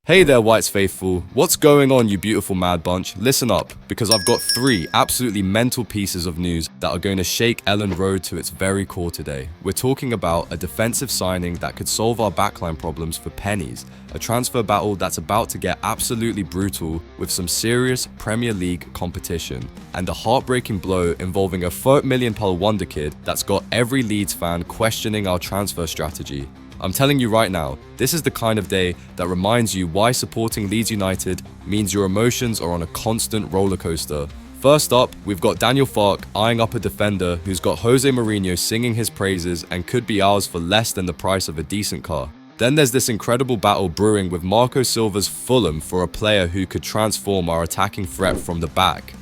Hey there, Whites faithful. What's going on, you beautiful mad bunch? Listen up, because I've got 3 absolutely mental pieces of news that are going to shake Elland Road to its very core today. We're talking about a defensive signing that could solve our backline problems for pennies, a transfer battle that's about to get absolutely brutal with some serious Premier League competition, and a heartbreaking blow involving a £4 million wonder kid that's got every Leeds fan questioning our transfer strategy. I'm telling you right now, this is the kind of day that reminds you why supporting Leeds United means your emotions are on a constant roller coaster. First up, we've got Daniel Farke eyeing up a defender who's got Jose Mourinho singing his praises and could be ours for less than the price of a decent car. Then there's this incredible battle brewing with Marco Silva's Fulham for a player who could transform our attacking threat from the back.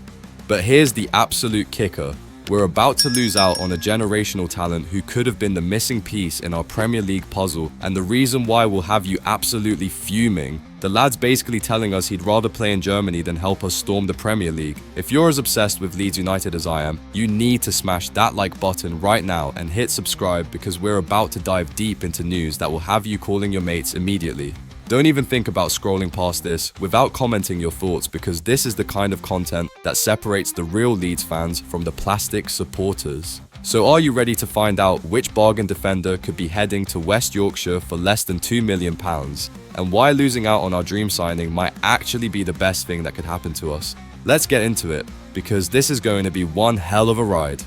But here's the absolute kicker. We're about to lose out on a generational talent who could have been the missing piece in our Premier League puzzle, and the reason why will have you absolutely fuming. The lad's basically telling us he'd rather play in Germany than help us storm the Premier League. If you're as obsessed with Leeds United as I am, you need to smash that like button right now and hit subscribe, because we're about to dive deep into news that will have you calling your mates immediately. Don't even think about scrolling past this without commenting your thoughts, because this is the kind of content that separates the real Leeds fans from the plastic supporters. So are you ready to find out which bargain defender could be heading to West Yorkshire for less than £2 million, and why losing out on our dream signing might actually be the best thing that could happen to us? Let's get into it, because this is going to be one hell of a ride.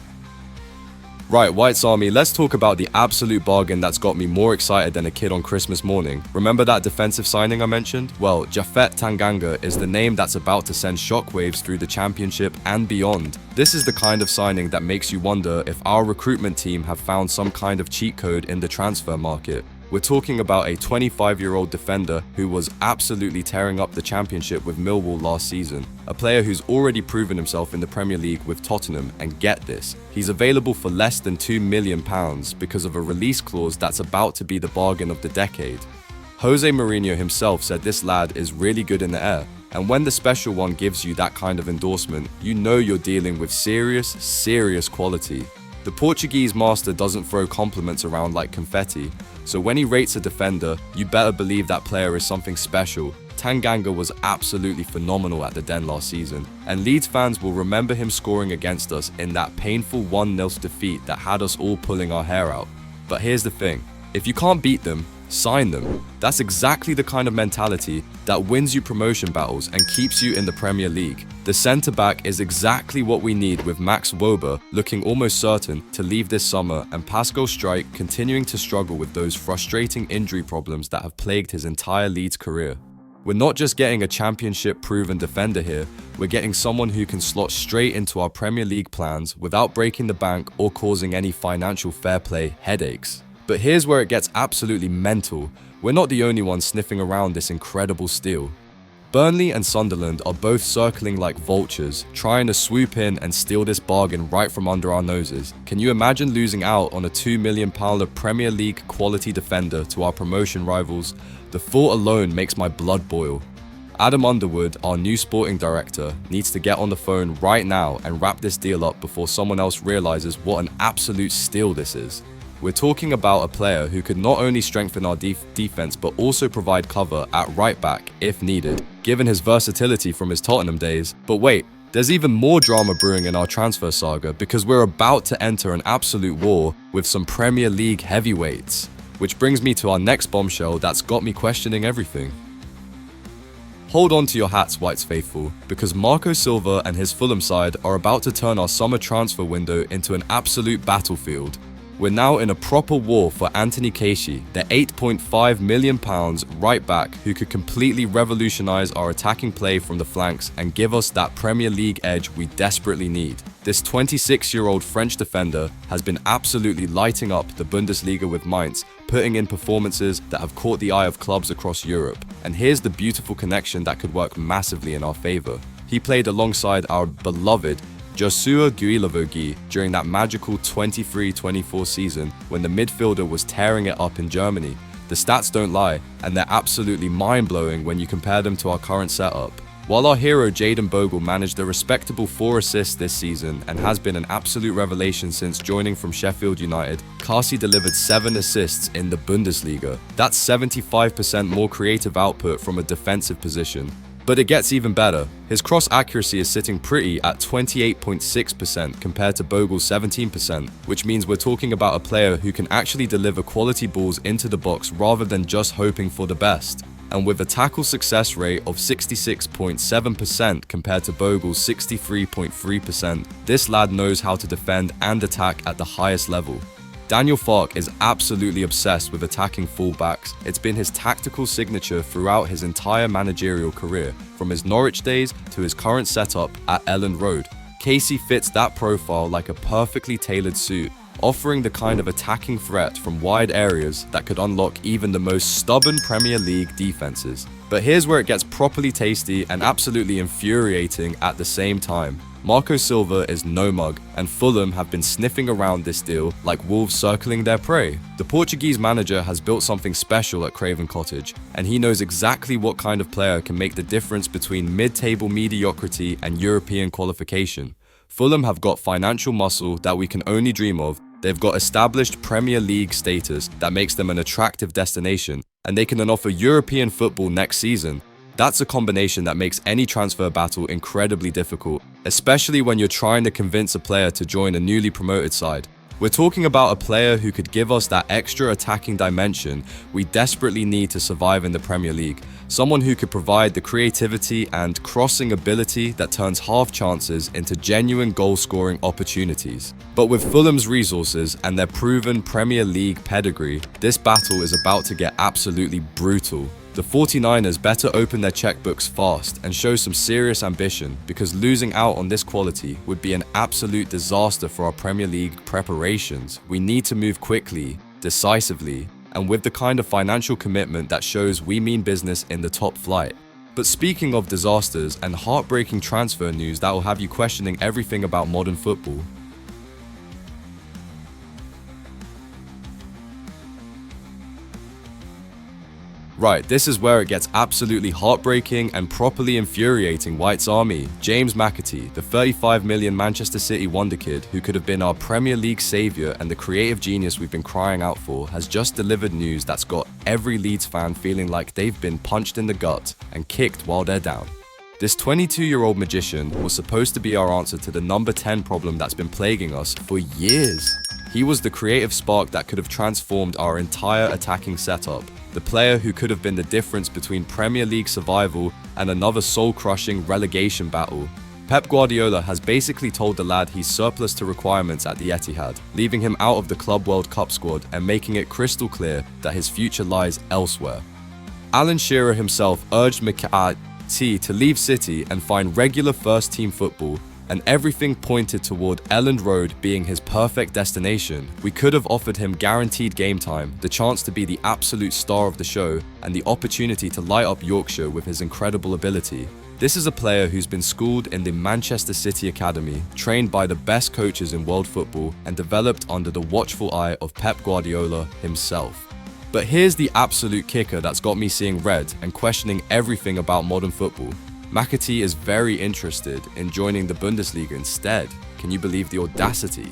Right, Whites Army, let's talk about the absolute bargain that's got me more excited than a kid on Christmas morning. Remember that defensive signing I mentioned? Well, Japhet Tanganga is the name that's about to send shockwaves through the championship and beyond. This is the kind of signing that makes you wonder if our recruitment team have found some kind of cheat code in the transfer market. We're talking about a 25-year-old defender who was absolutely tearing up the championship with Millwall last season. A player who's already proven himself in the Premier League with Tottenham, and get this, he's available for less than £2 million because of a release clause that's about to be the bargain of the decade. Jose Mourinho himself said this lad is really good in the air, and when the special one gives you that kind of endorsement, you know you're dealing with serious quality. The Portuguese master doesn't throw compliments around like confetti, so when he rates a defender, you better believe that player is something special. Tanganga was absolutely phenomenal at the Den last season, and Leeds fans will remember him scoring against us in that painful 1-0 defeat that had us all pulling our hair out. But here's the thing, if you can't beat them, sign them. That's exactly the kind of mentality that wins you promotion battles and keeps you in the Premier League. The centre-back is exactly what we need, with Max Wober looking almost certain to leave this summer and Pascal Struijk continuing to struggle with those frustrating injury problems that have plagued his entire Leeds career. We're not just getting a championship-proven defender here, we're getting someone who can slot straight into our Premier League plans without breaking the bank or causing any financial fair play headaches. But here's where it gets absolutely mental. We're not the only ones sniffing around this incredible steal. Burnley and Sunderland are both circling like vultures, trying to swoop in and steal this bargain right from under our noses. Can you imagine losing out on a £2 million Premier League quality defender to our promotion rivals? The thought alone makes my blood boil. Adam Underwood, our new sporting director, needs to get on the phone right now and wrap this deal up before someone else realizes what an absolute steal this is. We're talking about a player who could not only strengthen our defense but also provide cover at right back if needed, given his versatility from his Tottenham days. But wait, there's even more drama brewing in our transfer saga, because we're about to enter an absolute war with some Premier League heavyweights. Which brings me to our next bombshell that's got me questioning everything. Hold on to your hats, Whites faithful, because Marco Silva and his Fulham side are about to turn our summer transfer window into an absolute battlefield. We're now in a proper war for Anthony Casey, the £8.5 million right back who could completely revolutionise our attacking play from the flanks and give us that Premier League edge we desperately need. This 26-year-old French defender has been absolutely lighting up the Bundesliga with Mainz, putting in performances that have caught the eye of clubs across Europe. And here's the beautiful connection that could work massively in our favour. He played alongside our beloved Joshua Guilavogui during that magical 23-24 season when the midfielder was tearing it up in Germany. The stats don't lie, and they're absolutely mind-blowing when you compare them to our current setup. While our hero Jayden Bogle managed a respectable 4 assists this season and has been an absolute revelation since joining from Sheffield United, Kasi delivered 7 assists in the Bundesliga. That's 75% more creative output from a defensive position. But it gets even better. His cross accuracy is sitting pretty at 28.6% compared to Bogle's 17%, which means we're talking about a player who can actually deliver quality balls into the box rather than just hoping for the best. And with a tackle success rate of 66.7% compared to Bogle's 63.3%, this lad knows how to defend and attack at the highest level. Daniel Farke is absolutely obsessed with attacking fullbacks. It's been his tactical signature throughout his entire managerial career, from his Norwich days to his current setup at Elland Road. Casey fits that profile like a perfectly tailored suit, offering the kind of attacking threat from wide areas that could unlock even the most stubborn Premier League defenses. But here's where it gets properly tasty and absolutely infuriating at the same time. Marco Silva is no mug, and Fulham have been sniffing around this deal like wolves circling their prey. The Portuguese manager has built something special at Craven Cottage, and he knows exactly what kind of player can make the difference between mid-table mediocrity and European qualification. Fulham have got financial muscle that we can only dream of. They've got established Premier League status that makes them an attractive destination, and they can then offer European football next season. That's a combination that makes any transfer battle incredibly difficult, especially when you're trying to convince a player to join a newly promoted side. We're talking about a player who could give us that extra attacking dimension we desperately need to survive in the Premier League. Someone who could provide the creativity and crossing ability that turns half chances into genuine goal-scoring opportunities. But with Fulham's resources and their proven Premier League pedigree, this battle is about to get absolutely brutal. The 49ers better open their checkbooks fast and show some serious ambition, because losing out on this quality would be an absolute disaster for our Premier League preparations. We need to move quickly, decisively, and with the kind of financial commitment that shows we mean business in the top flight. But speaking of disasters and heartbreaking transfer news that will have you questioning everything about modern football, right, this is where it gets absolutely heartbreaking and properly infuriating. White's Army. James McAtee, the 35 million Manchester City wonderkid who could have been our Premier League saviour and the creative genius we've been crying out for, has just delivered news that's got every Leeds fan feeling like they've been punched in the gut and kicked while they're down. This 22-year-old magician was supposed to be our answer to the number 10 problem that's been plaguing us for years. He was the creative spark that could have transformed our entire attacking setup. The player who could have been the difference between Premier League survival and another soul-crushing relegation battle. Pep Guardiola has basically told the lad he's surplus to requirements at the Etihad, leaving him out of the Club World Cup squad and making it crystal clear that his future lies elsewhere. Alan Shearer himself urged McAtee to leave City and find regular first-team football, and everything pointed toward Elland Road being his perfect destination. We could have offered him guaranteed game time, the chance to be the absolute star of the show, and the opportunity to light up Yorkshire with his incredible ability. This is a player who's been schooled in the Manchester City Academy, trained by the best coaches in world football, and developed under the watchful eye of Pep Guardiola himself. But here's the absolute kicker that's got me seeing red and questioning everything about modern football. McAtee is very interested in joining the Bundesliga instead. Can you believe the audacity?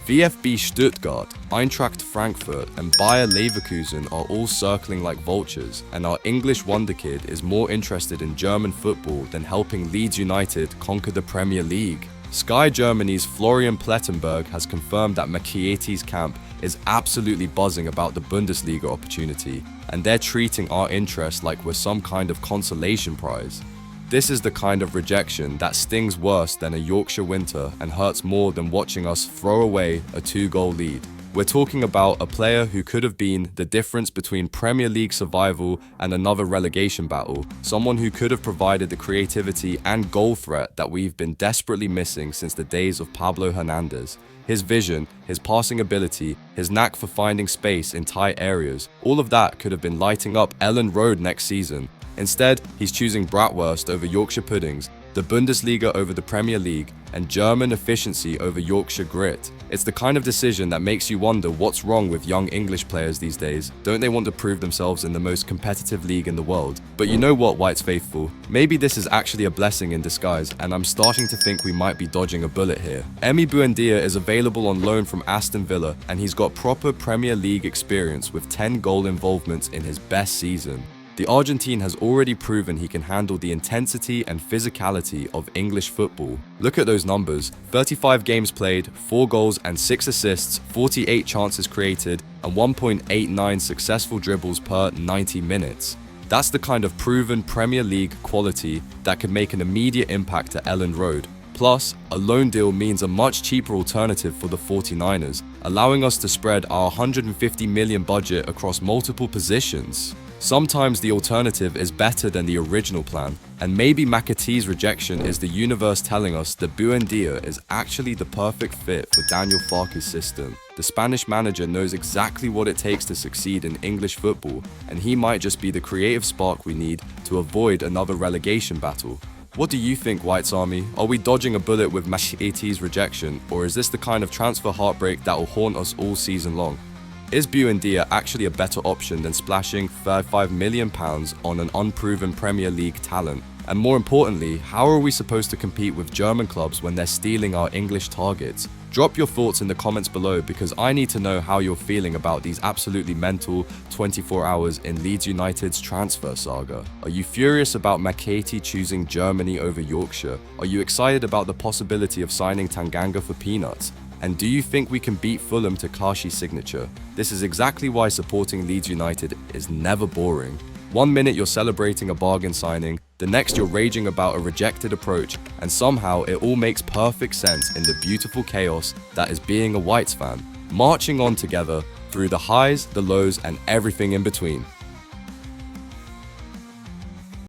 VfB Stuttgart, Eintracht Frankfurt and Bayer Leverkusen are all circling like vultures, and our English wonderkid is more interested in German football than helping Leeds United conquer the Premier League. Sky Germany's Florian Plettenberg has confirmed that McAtee's camp is absolutely buzzing about the Bundesliga opportunity, and they're treating our interest like we're some kind of consolation prize. This is the kind of rejection that stings worse than a Yorkshire winter and hurts more than watching us throw away a 2-goal lead. We're talking about a player who could have been the difference between Premier League survival and another relegation battle, someone who could have provided the creativity and goal threat that we've been desperately missing since the days of Pablo Hernandez. His vision, his passing ability, his knack for finding space in tight areas, all of that could have been lighting up Elland Road next season. Instead, he's choosing bratwurst over Yorkshire puddings, the Bundesliga over the Premier League, and German efficiency over Yorkshire grit. It's the kind of decision that makes you wonder what's wrong with young English players these days. Don't they want to prove themselves in the most competitive league in the world? But you know what, White's faithful? Maybe this is actually a blessing in disguise, and I'm starting to think we might be dodging a bullet here. Emi Buendia is available on loan from Aston Villa, and he's got proper Premier League experience with 10 goal involvements in his best season. The Argentine has already proven he can handle the intensity and physicality of English football. Look at those numbers: 35 games played, 4 goals and 6 assists, 48 chances created, and 1.89 successful dribbles per 90 minutes. That's the kind of proven Premier League quality that could make an immediate impact at Elland Road. Plus, a loan deal means a much cheaper alternative for the 49ers, allowing us to spread our 150 million budget across multiple positions. Sometimes the alternative is better than the original plan, and maybe McAtee's rejection is the universe telling us that Buendia is actually the perfect fit for Daniel Farke's system. The Spanish manager knows exactly what it takes to succeed in English football, and he might just be the creative spark we need to avoid another relegation battle. What do you think, White's Army? Are we dodging a bullet with McAtee's rejection, or is this the kind of transfer heartbreak that will haunt us all season long? Is Buendia actually a better option than splashing £5 million on an unproven Premier League talent? And more importantly, how are we supposed to compete with German clubs when they're stealing our English targets? Drop your thoughts in the comments below, because I need to know how you're feeling about these absolutely mental 24 hours in Leeds United's transfer saga. Are you furious about McAtee choosing Germany over Yorkshire? Are you excited about the possibility of signing Tanganga for peanuts? And do you think we can beat Fulham to Kashi's signature? This is exactly why supporting Leeds United is never boring. One minute you're celebrating a bargain signing, the next you're raging about a rejected approach, and somehow it all makes perfect sense in the beautiful chaos that is being a Whites fan, marching on together through the highs, the lows, and everything in between.